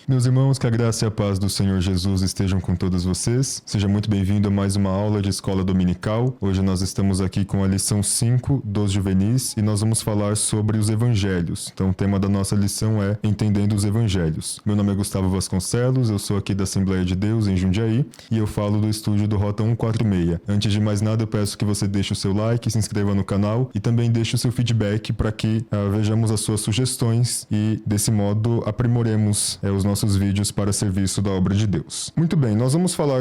Meus irmãos, que a graça e a paz do Senhor Jesus estejam com todos vocês. Seja muito bem-vindo a mais uma aula de Escola Dominical. Hoje nós estamos aqui com a lição 5 dos juvenis e nós vamos falar sobre os evangelhos. Então o tema da nossa lição é Entendendo os Evangelhos. Meu nome é Gustavo Vasconcelos, eu sou aqui da Assembleia de Deus em Jundiaí e eu falo do estúdio do Rota 146. Antes de mais nada, eu peço que você deixe o seu like, se inscreva no canal e também deixe o seu feedback para que vejamos as suas sugestões e desse modo aprimoremos os nossos vídeos para serviço da obra de Deus. Muito bem, nós vamos falar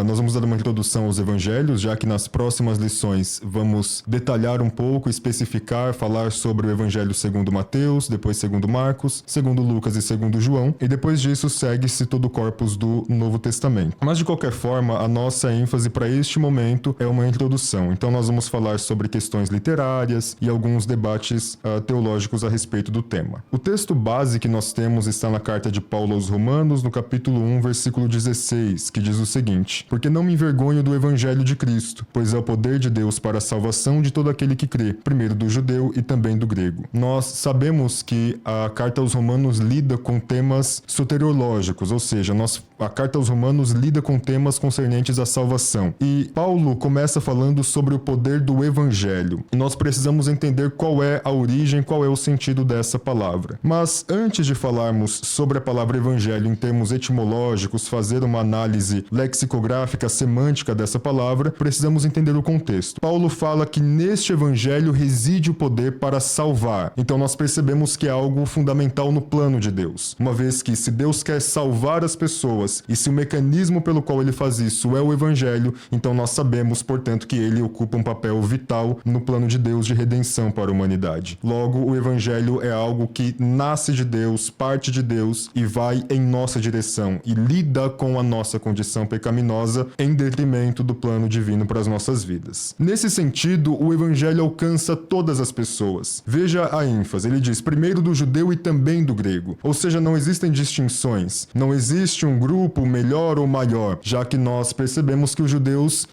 nós vamos dar uma introdução aos evangelhos, já que nas próximas lições vamos detalhar um pouco, especificar, falar sobre o evangelho segundo Mateus, depois segundo Marcos, segundo Lucas e segundo João, e depois disso segue-se todo o corpus do Novo Testamento. Mas de qualquer forma, a nossa ênfase para este momento é uma introdução. Então nós vamos falar sobre questões literárias e alguns debates teológicos a respeito do tema. O texto base que nós temos está na carta de Paulo aos Romanos, no capítulo 1, versículo 16, que diz o seguinte: Porque não me envergonho do evangelho de Cristo, pois é o poder de Deus para a salvação de todo aquele que crê, primeiro do judeu e também do grego. Nós sabemos que a carta aos Romanos lida com temas soteriológicos, ou seja, a carta aos Romanos lida com temas concernentes à salvação. E Paulo começa falando sobre o poder do evangelho. E nós precisamos entender qual é a origem, qual é o sentido dessa palavra. Mas antes de falarmos sobre a palavra evangelho em termos etimológicos, fazer uma análise lexicográfica, semântica dessa palavra, precisamos entender o contexto. Paulo fala que neste evangelho reside o poder para salvar. Então nós percebemos que é algo fundamental no plano de Deus. Uma vez que se Deus quer salvar as pessoas e se o mecanismo pelo qual ele faz isso é o evangelho, então nós sabemos, portanto, que ele ocupa um papel vital no plano de Deus de redenção para a humanidade. Logo, o evangelho é algo que nasce de Deus, parte de Deus e vai em nossa direção e lida com a nossa condição pecaminosa em detrimento do plano divino para as nossas vidas. Nesse sentido, o evangelho alcança todas as pessoas. Veja a ênfase, ele diz primeiro do judeu e também do grego, ou seja, não existem distinções, não existe um grupo melhor ou maior, já que nós percebemos que os judeus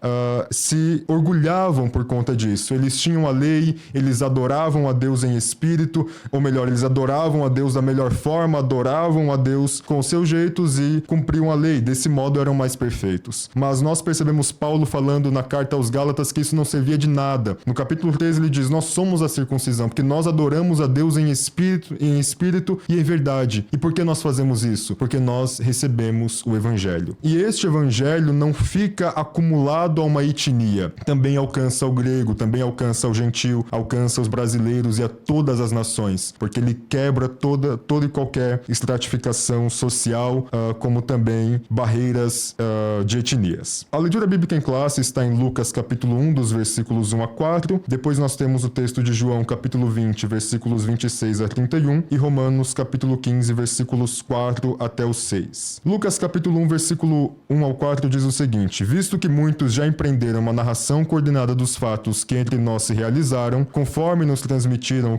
se orgulhavam por conta disso. Eles tinham a lei, eles adoravam a Deus em espírito, ou melhor, eles adoravam a Deus da melhor forma, adoravam a Deus com seus jeitos e cumpriam a lei. Desse modo eram mais perfeitos. Mas nós percebemos Paulo falando na carta aos Gálatas que isso não servia de nada. No capítulo 13 ele diz: nós somos a circuncisão, porque nós adoramos a Deus em espírito e em verdade. E por que nós fazemos isso? Porque nós recebemos o evangelho. E este evangelho não fica acumulado a uma etnia. Também alcança o grego, também alcança o gentil, alcança os brasileiros e a todas as nações, porque ele quebra toda e qualquer estratificação social, como também barreiras de etnias. A leitura bíblica em classe está em Lucas capítulo 1, dos versículos 1 a 4. Depois nós temos o texto de João capítulo 20, versículos 26 a 31 e Romanos capítulo 15, versículos 4 até o 6. Lucas capítulo 1, versículo 1 ao 4 diz o seguinte: Visto que muitos já empreenderam uma narração coordenada dos fatos que entre nós se realizaram, conforme nos transmitiram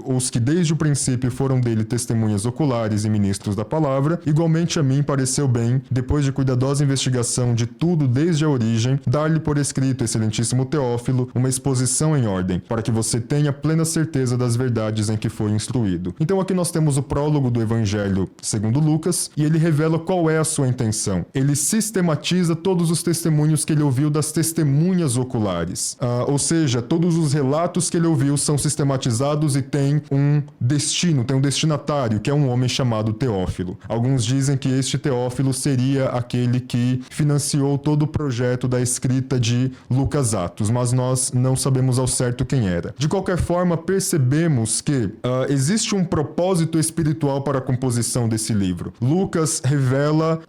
os que desde o princípio foram dele testemunhas oculares e ministros da palavra, igualmente a mim pareceu bem, depois de cuidadosa investigação de tudo desde a origem, dar-lhe por escrito, excelentíssimo Teófilo, uma exposição em ordem, para que você tenha plena certeza das verdades em que foi instruído. Então aqui nós temos o prólogo do Evangelho segundo Lucas, e ele revela qual é a sua intenção. Ele sistematiza todos os testemunhos que ele ouviu das testemunhas oculares. Ou seja, todos os relatos que ele ouviu são sistematizados e têm um destino, tem um destinatário, que é um homem chamado Teófilo. Alguns dizem que este Teófilo seria aquele que financiou todo o projeto da escrita de Lucas Atos, mas nós não sabemos ao certo quem era. De qualquer forma, percebemos que existe um propósito espiritual para a composição desse livro. Lucas revela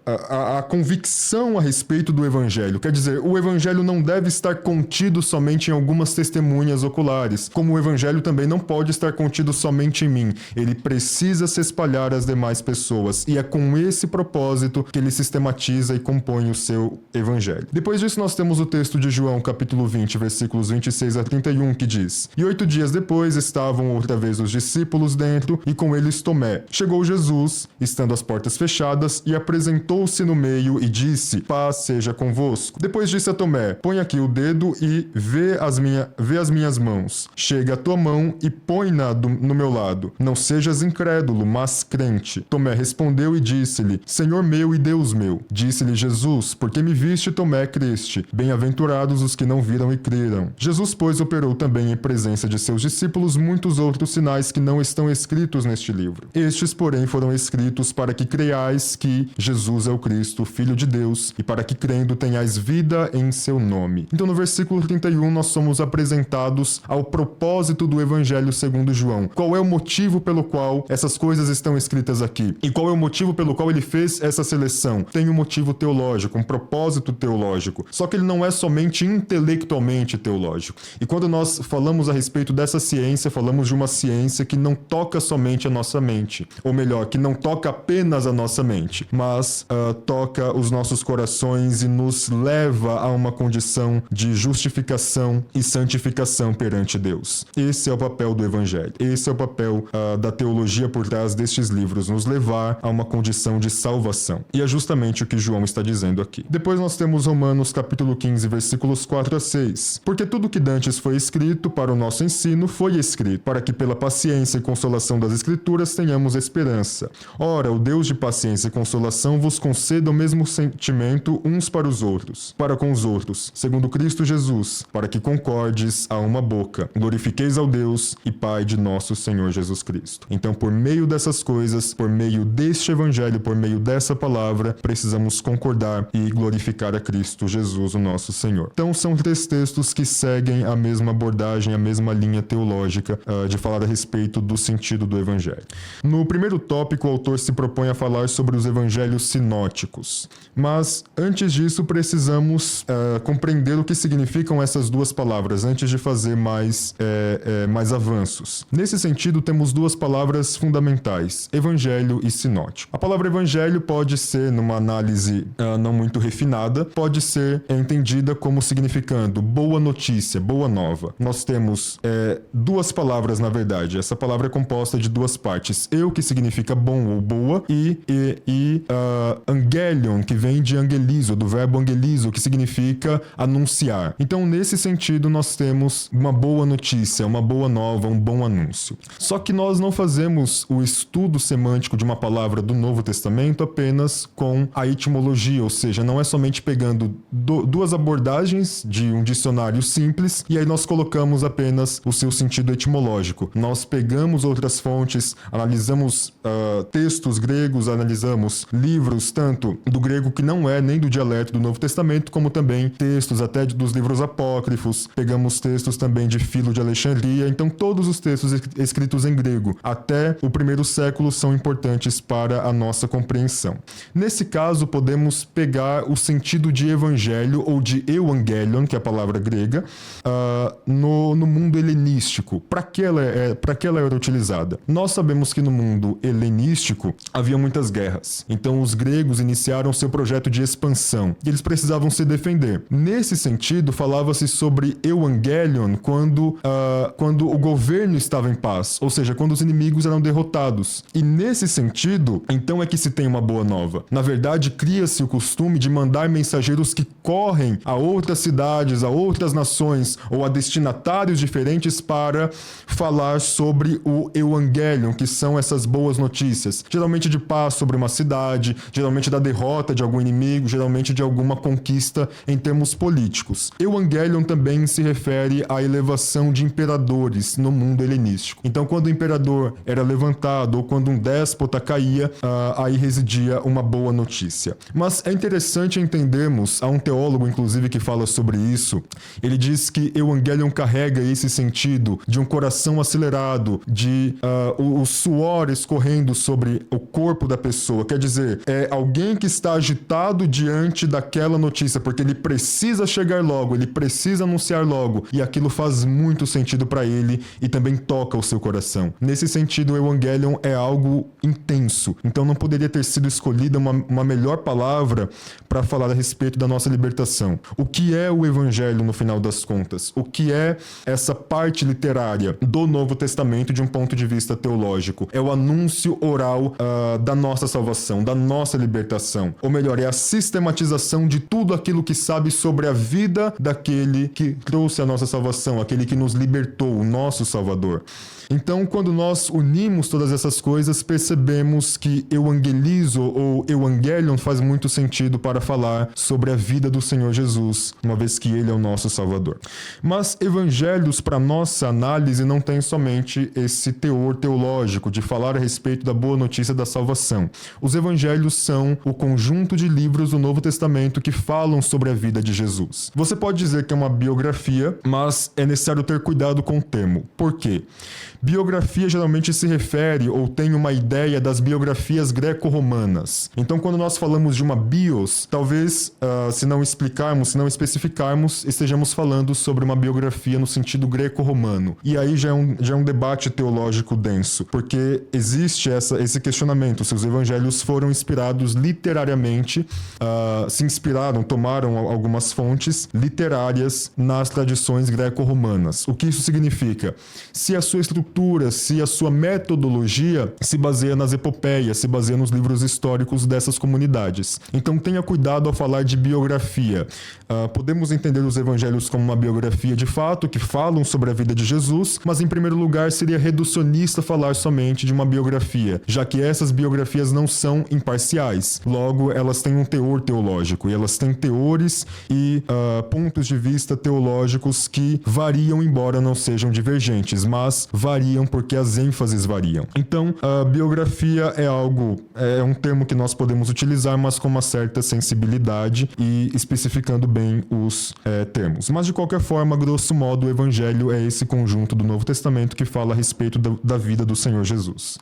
a convicção a respeito do evangelho. Quer dizer, o evangelho não deve estar contido somente em algumas testemunhas oculares, como o evangelho também não pode estar contido somente em mim. Ele precisa se espalhar às demais pessoas, e é com esse propósito que ele sistematiza e compõe o seu evangelho. Depois disso nós temos o texto de João, capítulo 20, versículos 26 a 31, que diz: E 8 dias depois estavam outra vez os discípulos dentro, e com eles Tomé. Chegou Jesus, estando as portas portas fechadas e apresentou-se no meio e disse: paz seja convosco. Depois disse a Tomé: põe aqui o dedo e vê as minhas mãos. Chega a tua mão e põe-na no meu lado. Não sejas incrédulo, mas crente. Tomé respondeu e disse-lhe: Senhor meu e Deus meu. Disse-lhe Jesus: porque me viste, Tomé, creste. Bem-aventurados os que não viram e creram. Jesus, pois, operou também em presença de seus discípulos muitos outros sinais que não estão escritos neste livro. Estes, porém, foram escritos para que creiais que Jesus é o Cristo, Filho de Deus, e para que crendo tenhais vida em seu nome. Então, no versículo 31, nós somos apresentados ao propósito do Evangelho segundo João. Qual é o motivo pelo qual essas coisas estão escritas aqui? E qual é o motivo pelo qual ele fez essa seleção? Tem um motivo teológico, um propósito teológico. Só que ele não é somente intelectualmente teológico. E quando nós falamos a respeito dessa ciência, falamos de uma ciência que não toca somente a nossa mente. Ou melhor, que não toca apenas a nossa mente, mas toca os nossos corações e nos leva a uma condição de justificação e santificação perante Deus. Esse é o papel do Evangelho. Esse é o papel da teologia por trás destes livros, nos levar a uma condição de salvação. E é justamente o que João está dizendo aqui. Depois nós temos Romanos capítulo 15, versículos 4 a 6. Porque tudo que dantes foi escrito para o nosso ensino foi escrito, para que pela paciência e consolação das Escrituras tenhamos esperança. Ora, o Deus de paciência e consolação vos conceda o mesmo sentimento uns para os outros, para com os outros, segundo Cristo Jesus, para que concordes a uma boca. Glorifiqueis ao Deus e Pai de nosso Senhor Jesus Cristo. Então, por meio dessas coisas, por meio deste Evangelho, por meio dessa palavra, precisamos concordar e glorificar a Cristo Jesus, o nosso Senhor. Então, são 3 textos que seguem a mesma abordagem, a mesma linha teológica de falar a respeito do sentido do Evangelho. No primeiro tópico, o autor se propõe a falar sobre os evangelhos sinóticos. Mas, antes disso, precisamos compreender o que significam essas duas palavras, antes de fazer mais avanços. Nesse sentido, temos 2 palavras fundamentais: evangelho e sinótico. A palavra evangelho pode ser, numa análise não muito refinada, pode ser entendida como significando boa notícia, boa nova. Nós temos 2 palavras, na verdade. Essa palavra é composta de 2 partes. Eu, que significa bom ou boa, e angelion, que vem de angelizo, do verbo angelizo, que significa anunciar. Então, nesse sentido, nós temos uma boa notícia, uma boa nova, um bom anúncio. Só que nós não fazemos o estudo semântico de uma palavra do Novo Testamento apenas com a etimologia, ou seja, não é somente pegando 2 abordagens de um dicionário simples e aí nós colocamos apenas o seu sentido etimológico. Nós pegamos outras fontes, analisamos textos gregos, analisamos livros, tanto do grego que não é nem do dialeto do Novo Testamento, como também textos até dos livros apócrifos. Pegamos textos também de Filo de Alexandria. Então, todos os textos escritos em grego até o 1º século são importantes para a nossa compreensão. Nesse caso, podemos pegar o sentido de evangelho ou de euangelion, que é a palavra grega, no mundo helenístico. Para que ela era utilizada? Nós sabemos que no mundo helenístico havia muitas guerras. Então, os gregos iniciaram seu projeto de expansão e eles precisavam se defender. Nesse sentido, falava-se sobre euangelion quando o governo estava em paz, ou seja, quando os inimigos eram derrotados. E nesse sentido, então é que se tem uma boa nova. Na verdade, cria-se o costume de mandar mensageiros que correm a outras cidades, a outras nações ou a destinatários diferentes para falar sobre o euangelion, que são essas boas notícias. Geralmente de paz sobre uma cidade, geralmente da derrota de algum inimigo, geralmente de alguma conquista em termos políticos. Euangelion também se refere à elevação de imperadores no mundo helenístico. Então, quando o imperador era levantado ou quando um déspota caía, aí residia uma boa notícia. Mas é interessante entendermos, há um teólogo inclusive que fala sobre isso, ele diz que Evangelion carrega esse sentido de um coração acelerado, de o suor escorrendo sobre o corpo da pessoa, quer dizer, é alguém que está agitado diante daquela notícia, porque ele precisa chegar logo, ele precisa anunciar logo, e aquilo faz muito sentido para ele e também toca o seu coração. Nesse sentido, o Evangelion é algo intenso, então não poderia ter sido escolhida uma melhor palavra para falar a respeito da nossa libertação. O que é o Evangelho no final das contas? O que é essa parte literária do Novo Testamento de um ponto de vista teológico? É o anúncio oral nossa salvação, da nossa libertação. Ou melhor, é a sistematização de tudo aquilo que sabe sobre a vida daquele que trouxe a nossa salvação, aquele que nos libertou, o nosso Salvador. Então, quando nós unimos todas essas coisas, percebemos que evangelizo ou evangelion faz muito sentido para falar sobre a vida do Senhor Jesus, uma vez que Ele é o nosso Salvador. Mas evangelhos, para nossa análise, não tem somente esse teor teológico de falar a respeito da boa notícia da salvação. Os evangelhos são o conjunto de livros do Novo Testamento que falam sobre a vida de Jesus. Você pode dizer que é uma biografia, mas é necessário ter cuidado com o termo. Por quê? Biografia geralmente se refere ou tem uma ideia das biografias greco-romanas. Então, quando nós falamos de uma bios, talvez, se não explicarmos, se não especificarmos, estejamos falando sobre uma biografia no sentido greco-romano. E aí já é um debate teológico denso, porque existe esse questionamento, se os evangelhos foram inspirados literariamente, se inspiraram, tomaram algumas fontes literárias nas tradições greco-romanas. O que isso significa? Se a sua estrutura, se a sua metodologia se baseia nas epopeias, se baseia nos livros históricos dessas comunidades. Então tenha cuidado ao falar de biografia. Podemos entender os evangelhos como uma biografia de fato, que falam sobre a vida de Jesus, mas em primeiro lugar seria reducionista falar somente de uma biografia, já que essas biografias não são imparciais. Logo, elas têm um teor teológico, e elas têm teores e pontos de vista teológicos que variam, embora não sejam divergentes, mas variam porque as ênfases variam. Então, a biografia é um termo que nós podemos utilizar, mas com uma certa sensibilidade e especificando bem os termos. Mas, de qualquer forma, grosso modo, o Evangelho é esse conjunto do Novo Testamento que fala a respeito da vida do Senhor Jesus.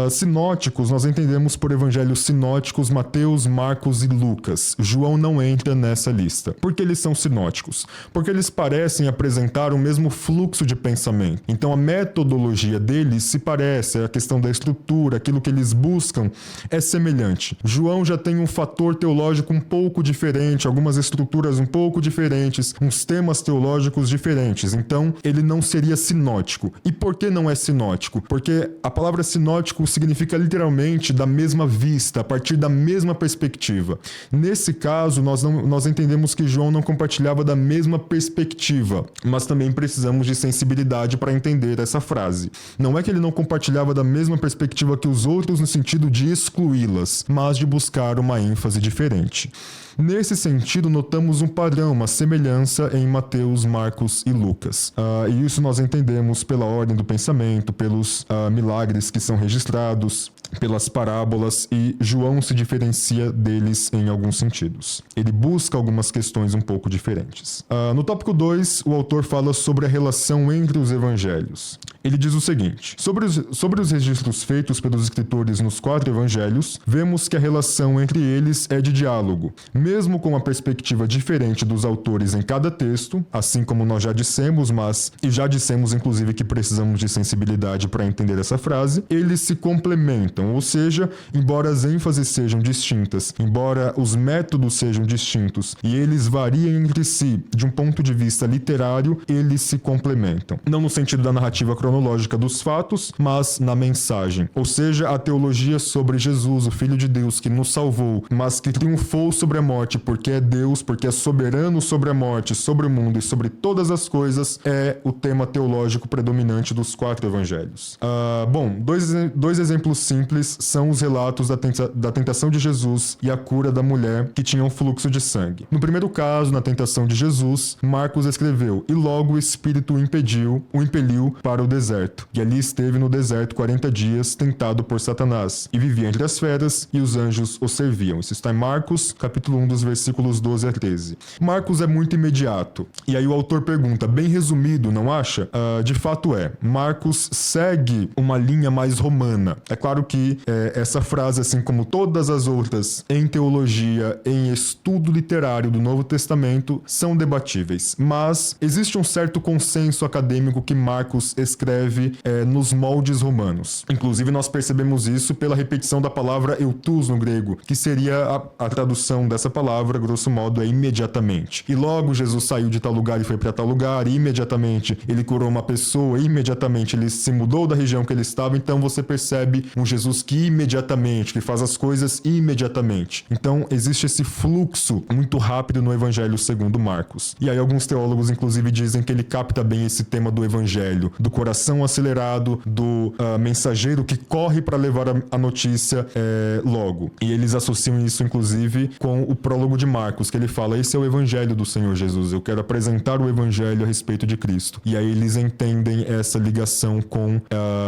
Sinóticos, nós entendemos por evangelhos sinóticos Mateus, Marcos e Lucas. João não entra nessa lista. Por que eles são sinóticos? Porque eles parecem apresentar o mesmo fluxo de pensamento. Então a metodologia deles se parece, a questão da estrutura, aquilo que eles buscam é semelhante. João já tem um fator teológico um pouco diferente, algumas estruturas um pouco diferentes, uns temas teológicos diferentes. Então ele não seria sinótico. E por que não é sinótico? Porque a palavra sinótico significa literalmente da mesma vista, a partir da mesma perspectiva. Nesse caso, nós entendemos que João não compartilhava da mesma perspectiva, mas também precisamos de sensibilidade para entender essa frase. Não é que ele não compartilhava da mesma perspectiva que os outros no sentido de excluí-las, mas de buscar uma ênfase diferente. Nesse sentido, notamos um padrão, uma semelhança em Mateus, Marcos e Lucas. E isso nós entendemos pela ordem do pensamento, pelos milagres que são registrados, pelas parábolas, e João se diferencia deles em alguns sentidos. Ele busca algumas questões um pouco diferentes. No tópico 2, o autor fala sobre a relação entre os evangelhos. Ele diz o seguinte: sobre os registros feitos pelos escritores nos 4 evangelhos, vemos que a relação entre eles é de diálogo, mesmo com uma perspectiva diferente dos autores em cada texto, assim como nós já dissemos, inclusive que precisamos de sensibilidade para entender essa frase, eles se complementam, ou seja, embora as ênfases sejam distintas, embora os métodos sejam distintos e eles variem entre si de um ponto de vista literário, eles se complementam. Não no sentido da narrativa cronológica dos fatos, mas na mensagem. Ou seja, a teologia sobre Jesus, o Filho de Deus que nos salvou, mas que triunfou sobre a morte porque é Deus, porque é soberano sobre a morte, sobre o mundo e sobre todas as coisas, é o tema teológico predominante dos 4 evangelhos. Dois exemplos simples são os relatos da tentação de Jesus e a cura da mulher que tinha um fluxo de sangue. No primeiro caso, na tentação de Jesus, Marcos escreveu: e logo o Espírito o impeliu para o deserto, e ali esteve no deserto 40 dias, tentado por Satanás, e vivia entre as feras, e os anjos o serviam. Isso está em Marcos, capítulo 1, dos versículos 12 a 13. Marcos é muito imediato, e aí o autor pergunta, bem resumido, não acha? De fato é. Marcos segue uma linha mais romana. É claro que essa frase, assim como todas as outras em teologia, em estudo literário do Novo Testamento, são debatíveis, mas existe um certo consenso acadêmico que Marcos escreve nos moldes romanos. Inclusive, nós percebemos isso pela repetição da palavra eutús no grego, que seria a tradução dessa palavra, grosso modo, é imediatamente. E logo Jesus saiu de tal lugar e foi para tal lugar, e imediatamente ele curou uma pessoa, e imediatamente ele se mudou da região que ele estava, então você percebe um Jesus Jesus que imediatamente, que faz as coisas imediatamente. Então existe esse fluxo muito rápido no Evangelho segundo Marcos. E aí alguns teólogos inclusive dizem que ele capta bem esse tema do Evangelho, do coração acelerado, do mensageiro que corre para levar a notícia logo. E eles associam isso inclusive com o prólogo de Marcos, que ele fala: esse é o Evangelho do Senhor Jesus, eu quero apresentar o Evangelho a respeito de Cristo. E aí eles entendem essa ligação com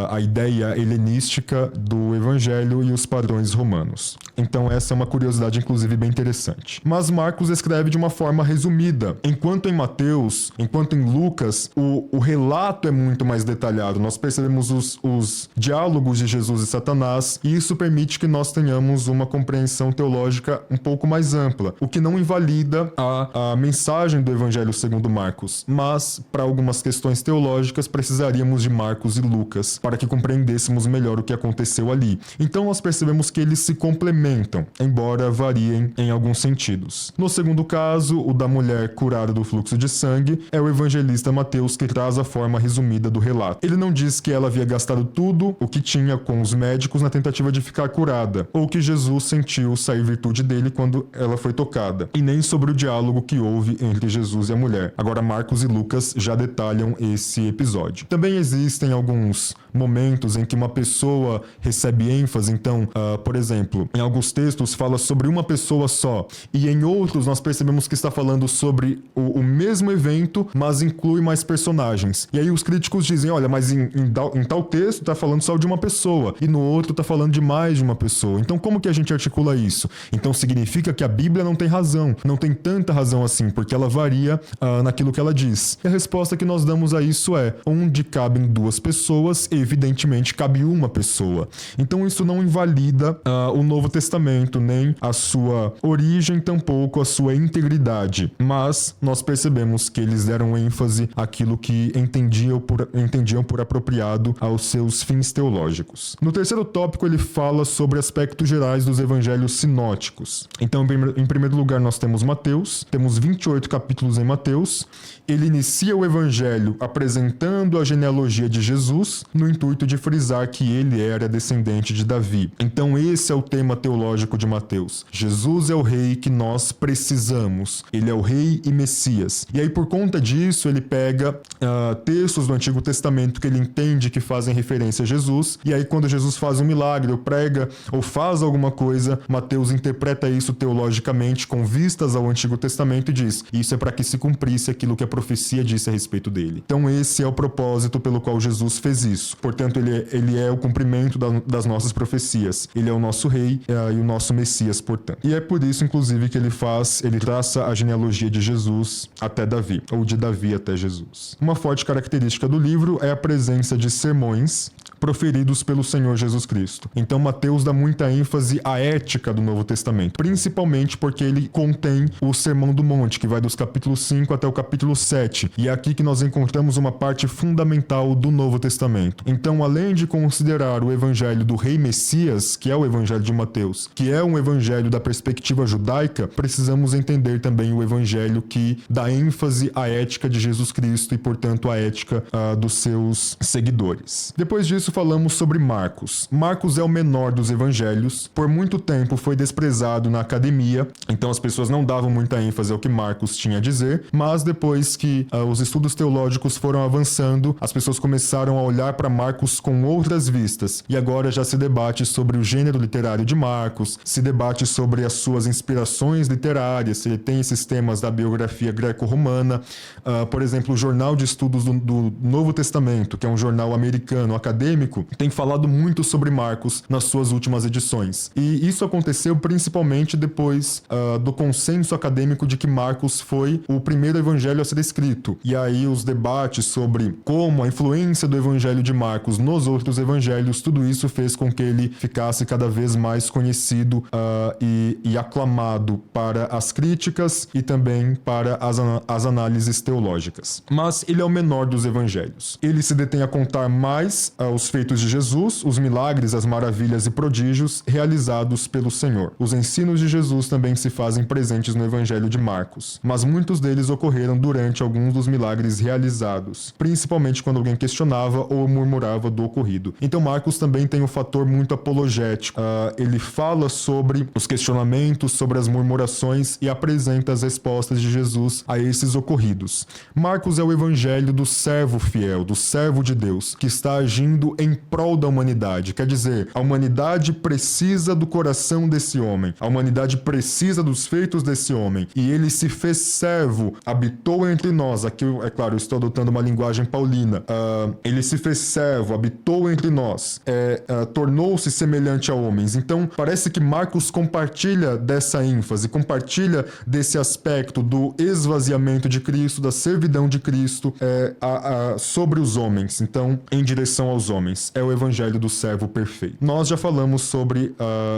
a ideia helenística do Evangelho e os padrões romanos. Então essa é uma curiosidade inclusive bem interessante. Mas Marcos escreve de uma forma resumida, enquanto em Mateus, enquanto em Lucas, o relato é muito mais detalhado. Nós percebemos os diálogos de Jesus e Satanás, e isso permite que nós tenhamos uma compreensão teológica um pouco mais ampla, o que não invalida a mensagem do Evangelho segundo Marcos, mas para algumas questões teológicas precisaríamos de Marcos e Lucas para que compreendêssemos melhor o que aconteceu ali. Então nós percebemos que eles se complementam, embora variem em alguns sentidos. No segundo caso, o da mulher curada do fluxo de sangue, é o evangelista Mateus que traz a forma resumida do relato. Ele não diz que ela havia gastado tudo o que tinha com os médicos na tentativa de ficar curada, ou que Jesus sentiu sair virtude dele quando ela foi tocada, e nem sobre o diálogo que houve entre Jesus e a mulher. Agora Marcos e Lucas já detalham esse episódio. Também existem alguns momentos em que uma pessoa recebe ênfase. Então, por exemplo, em alguns textos fala sobre uma pessoa só, e em outros nós percebemos que está falando sobre o mesmo evento, mas inclui mais personagens. E aí os críticos dizem: olha, mas em tal texto está falando só de uma pessoa, e no outro está falando de mais de uma pessoa. Então como que a gente articula isso? Então significa que a Bíblia não tem razão, não tem tanta razão assim, porque ela varia naquilo que ela diz. E a resposta que nós damos a isso é: onde cabem duas pessoas, evidentemente cabe uma pessoa. Então isso não invalida o Novo Testamento, nem a sua origem, tampouco a sua integridade. Mas nós percebemos que eles deram ênfase àquilo que entendiam por apropriado aos seus fins teológicos. No terceiro tópico ele fala sobre aspectos gerais dos evangelhos sinóticos. Então, em primeiro lugar, nós temos Mateus, temos 28 capítulos em Mateus. Ele inicia o evangelho apresentando a genealogia de Jesus, no intuito de frisar que ele era descendente de Davi. Então esse é o tema teológico de Mateus. Jesus é o rei que nós precisamos. Ele é o rei e Messias. E aí por conta disso ele pega textos do Antigo Testamento que ele entende que fazem referência a Jesus, e aí quando Jesus faz um milagre ou prega ou faz alguma coisa, Mateus interpreta isso teologicamente com vistas ao Antigo Testamento e diz: isso é para que se cumprisse aquilo que a profecia disse a respeito dele. Então esse é o propósito pelo qual Jesus fez isso. Portanto, ele é o cumprimento das nossas profecias. Ele é o nosso rei e o nosso Messias, portanto. E é por isso, inclusive, que ele traça a genealogia de Jesus até Davi, ou de Davi até Jesus. Uma forte característica do livro é a presença de sermões proferidos pelo Senhor Jesus Cristo. Então Mateus dá muita ênfase à ética do Novo Testamento, principalmente porque ele contém o Sermão do Monte, que vai dos capítulos 5 até o capítulo 7, e é aqui que nós encontramos uma parte fundamental do Novo Testamento. Então, além de considerar o evangelho do rei Messias, que é o evangelho de Mateus, que é um evangelho da perspectiva judaica, precisamos entender também o evangelho que dá ênfase à ética de Jesus Cristo e, portanto, à ética dos seus seguidores. Depois disso, falamos sobre Marcos. Marcos é o menor dos evangelhos. Por muito tempo foi desprezado na academia, então as pessoas não davam muita ênfase ao que Marcos tinha a dizer, mas depois que os estudos teológicos foram avançando, as pessoas começaram a olhar para Marcos com outras vistas, e agora já se debate sobre o gênero literário de Marcos, se debate sobre as suas inspirações literárias, se ele tem esses temas da biografia greco-romana. Por exemplo, o Jornal de Estudos do Novo Testamento, que é um jornal americano acadêmico, tem falado muito sobre Marcos nas suas últimas edições. E isso aconteceu principalmente depois do consenso acadêmico de que Marcos foi o primeiro evangelho a ser escrito. E aí os debates sobre como a influência do evangelho de Marcos nos outros evangelhos, tudo isso fez com que ele ficasse cada vez mais conhecido e aclamado para as críticas e também para as análises teológicas. Mas ele é o menor dos evangelhos. Ele se detém a contar mais os feitos de Jesus, os milagres, as maravilhas e prodígios realizados pelo Senhor. Os ensinos de Jesus também se fazem presentes no evangelho de Marcos, mas muitos deles ocorreram durante alguns dos milagres realizados, principalmente quando alguém questionava ou murmurava do ocorrido. Então Marcos também tem um fator muito apologético. Ele fala sobre os questionamentos, sobre as murmurações e apresenta as respostas de Jesus a esses ocorridos. Marcos é o evangelho do servo fiel, do servo de Deus, que está agindo em prol da humanidade. Quer dizer, a humanidade precisa do coração desse homem, a humanidade precisa dos feitos desse homem, e ele se fez servo, habitou entre nós. Aqui, é claro, eu estou adotando uma linguagem paulina. Ele se fez servo, habitou entre nós, tornou-se semelhante a homens. Então, parece que Marcos compartilha dessa ênfase, compartilha desse aspecto do esvaziamento de Cristo, da servidão de Cristo sobre os homens. Então, em direção aos homens. É o evangelho do servo perfeito. Nós já falamos sobre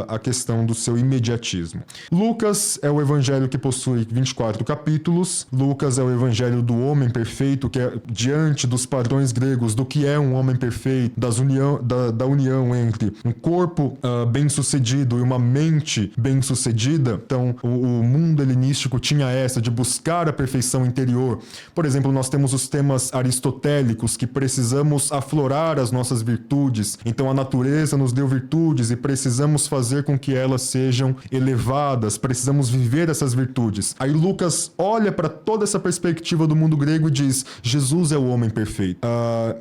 a questão do seu imediatismo. Lucas é o evangelho que possui 24 capítulos. Lucas é o evangelho do homem perfeito, que é diante dos padrões gregos do que é um homem perfeito, da união entre um corpo bem-sucedido e uma mente bem-sucedida. Então, o mundo helenístico tinha essa de buscar a perfeição interior. Por exemplo, nós temos os temas aristotélicos que precisamos aflorar as nossas virtudes. Então, a natureza nos deu virtudes e precisamos fazer com que elas sejam elevadas, precisamos viver essas virtudes. Aí Lucas olha para toda essa perspectiva do mundo grego e diz: Jesus é o homem perfeito.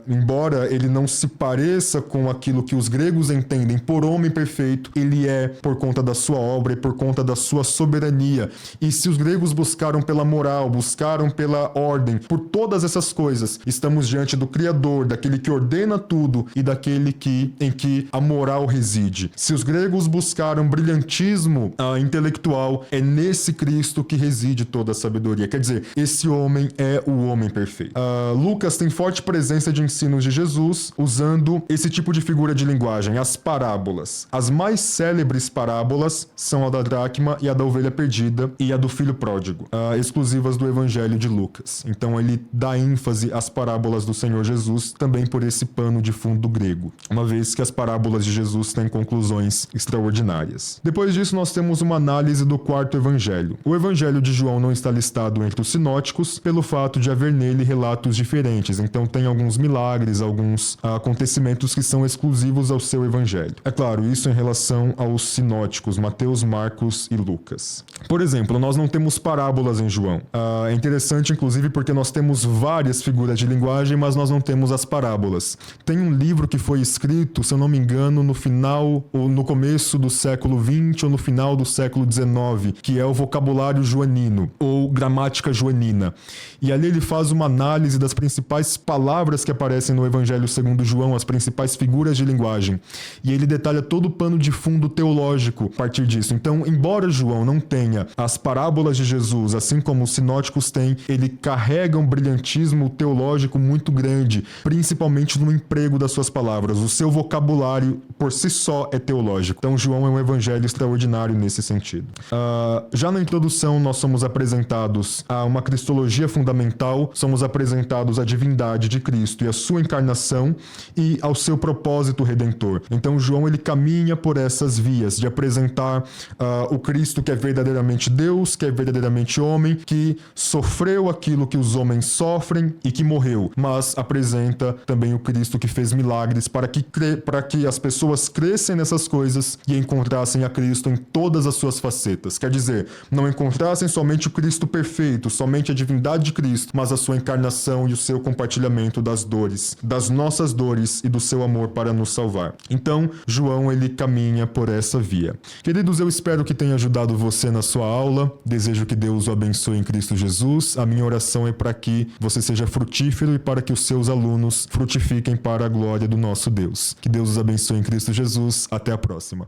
Embora ele não se pareça com aquilo que os gregos entendem por homem perfeito, ele é por conta da sua obra e por conta da sua soberania. E se os gregos buscaram pela moral, buscaram pela ordem, por todas essas coisas, estamos diante do Criador, daquele que ordena tudo e daquele em que a moral reside. Se os gregos buscaram brilhantismo intelectual, é nesse Cristo que reside toda a sabedoria. Quer dizer, esse homem é o homem perfeito. Lucas tem forte presença de ensinos de Jesus, usando esse tipo de figura de linguagem, as parábolas. As mais célebres parábolas são a da dracma e a da ovelha perdida e a do filho pródigo, exclusivas do evangelho de Lucas. Então ele dá ênfase às parábolas do Senhor Jesus também por esse pano de fundo grego, uma vez que as parábolas de Jesus têm conclusões extraordinárias. Depois disso, nós temos uma análise do quarto evangelho. O evangelho de João não está listado entre os sinóticos pelo fato de haver nele relatos diferentes, então tem alguns milagres, alguns acontecimentos que são exclusivos ao seu evangelho. É claro, isso em relação aos sinóticos, Mateus, Marcos e Lucas. Por exemplo, nós não temos parábolas em João. É interessante, inclusive, porque nós temos várias figuras de linguagem, mas nós não temos as parábolas. Tem um livro que foi escrito, se eu não me engano, no final ou no começo do século XX ou no final do século XIX, que é o vocabulário joanino, ou gramática joanina. E ali ele faz uma análise das principais palavras que aparecem no Evangelho segundo João, as principais figuras de linguagem. E ele detalha todo o pano de fundo teológico a partir disso. Então, embora João não tenha as parábolas de Jesus, assim como os sinóticos têm, ele carrega um brilhantismo teológico muito grande, principalmente no emprego das suas palavras. O seu vocabulário, por si só, é teológico. Então, João é um evangelho extraordinário nesse sentido. Já na introdução, nós somos apresentados a uma cristologia fundamental, somos apresentados à divindade de Cristo e a sua encarnação e ao seu propósito redentor. Então, João, ele caminha por essas vias de apresentar o Cristo que é verdadeiramente Deus, que é verdadeiramente homem, que sofreu aquilo que os homens sofrem e que morreu, mas apresenta também o Cristo que fez milagres para que as pessoas crescem nessas coisas e encontrassem a Cristo em todas as suas facetas. Quer dizer, não encontrassem somente o Cristo perfeito, somente a divindade de Cristo, mas a sua encarnação e o seu compartilhamento das dores, das nossas dores e do seu amor para nos salvar. Então, João, ele caminha por essa via. Queridos, eu espero que tenha ajudado você na sua aula. Desejo que Deus o abençoe em Cristo Jesus. A minha oração é para que você seja frutífero e para que os seus alunos frutifiquem para a glória do nosso Deus. Que Deus os abençoe em Cristo Jesus. Até a próxima.